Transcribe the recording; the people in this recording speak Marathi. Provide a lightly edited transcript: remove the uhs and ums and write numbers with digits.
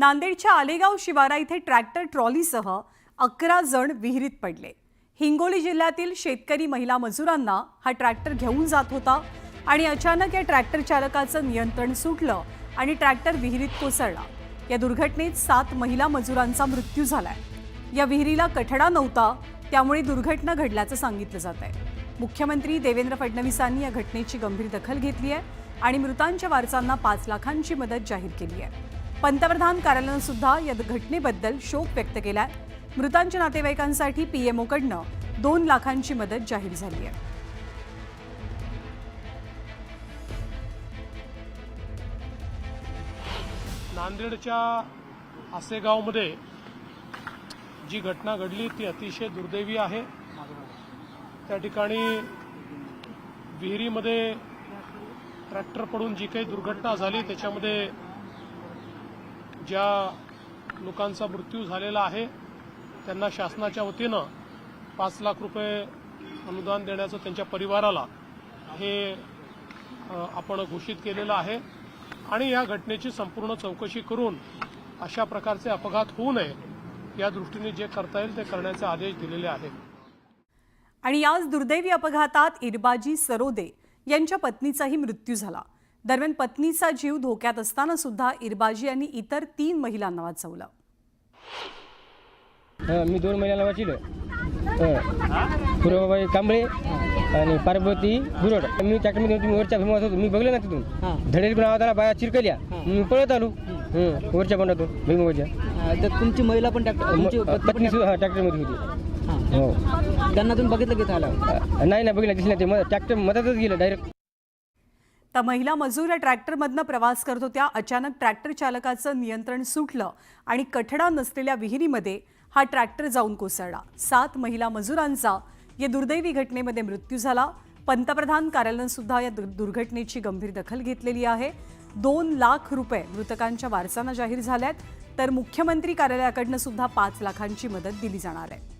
नांदेडच्या आलेगाव शिवारा इथे ट्रॅक्टर ट्रॉलीसह 11 जण विहिरीत पडले। हिंगोली जिल्ह्यातील शेतकरी महिला मजुरांना हा ट्रॅक्टर घेऊन जात होता आणि अचानक या ट्रॅक्टर चालकाचं नियंत्रण सुटलं आणि ट्रॅक्टर विहिरीत कोसळला। या दुर्घटनेत 7 महिला मजुरांचा मृत्यू झालाय। या विहिरीला कठडा नव्हता, त्यामुळे दुर्घटना घडल्याचं सांगितलं जातंय। मुख्यमंत्री देवेंद्र फडणवीसांनी या घटनेची गंभीर दखल घेतली आहे आणि मृतांच्या वारसांना 5 लाखांची मदत जाहीर केली आहे। पंतप्रधान कार्यालयानं सुद्धा या घटनेबद्दल शोक व्यक्त केलाय। मृतांच्या नातेवाईकांसाठी पीएमओकडनं 2 लाखांची मदत जाहीर झाली आहे। नांदेडच्या आसेगावमध्ये जी घटना घडली ती अतिशय दुर्दैवी आहे। त्या ठिकाणी विहिरीमध्ये ट्रॅक्टर पडून जी काही दुर्घटना झाली त्याच्यामध्ये ज्या लोकांचा मृत्यू झालेला आहे त्यांना शासनाच्या वतीनं 5 लाख रुपये अनुदान देण्याचं त्यांच्या परिवाराला हे आपण घोषित केलेलं आहे आणि या घटनेची संपूर्ण चौकशी करून अशा प्रकारचे अपघात होऊ नये या दृष्टीने जे करता येईल ते करण्याचे आदेश दिलेले आहेत। आणि याच दुर्दैवी अपघातात इरबाजी सरोदे यांच्या पत्नीचाही मृत्यू झाला। दरम्यान पत्नीचा जीव धोक्यात असताना सुद्धा इरबाजी यांनी इतर 3 महिलांना वाचवलं। मी 2 महिलांना वाचवलं, पूर्वबाई कांबळे आणि पार्वती गुरड। मी ट्रॅक्टरमध्ये होतो, मी वरच्या घुमत होतो, मी बघलं ना तिथून धडेल पण आवाज आला, बाया चिरकल्या, मी पळत आलो वरच्या बंडातून भीमवरच्या। तर तुमची महिला पण पत्नी ट्रॅक्टरमध्ये होती। हो, त्यांना तुम्ही बघितलं की झालं? नाही बघितलं, दिसलं ते ट्रॅक्टर मधातच गेलं डायरेक्ट। तर महिला मजूर या ट्रॅक्टरमधनं प्रवास करत होत्या। अचानक ट्रॅक्टर चालकाचं नियंत्रण सुटलं आणि कठडा नसलेल्या विहिरीमध्ये हा ट्रॅक्टर जाऊन कोसळला। 7 महिला मजुरांचा या दुर्दैवी घटनेमध्ये मृत्यू झाला। पंतप्रधान कार्यालयानं सुद्धा या दुर्घटनेची गंभीर दखल घेतलेली आहे। 2 लाख रुपये मृतकांच्या वारसांना जाहीर झाल्यात, तर मुख्यमंत्री कार्यालयाकडनं सुद्धा 5 लाखांची मदत दिली जाणार आहे।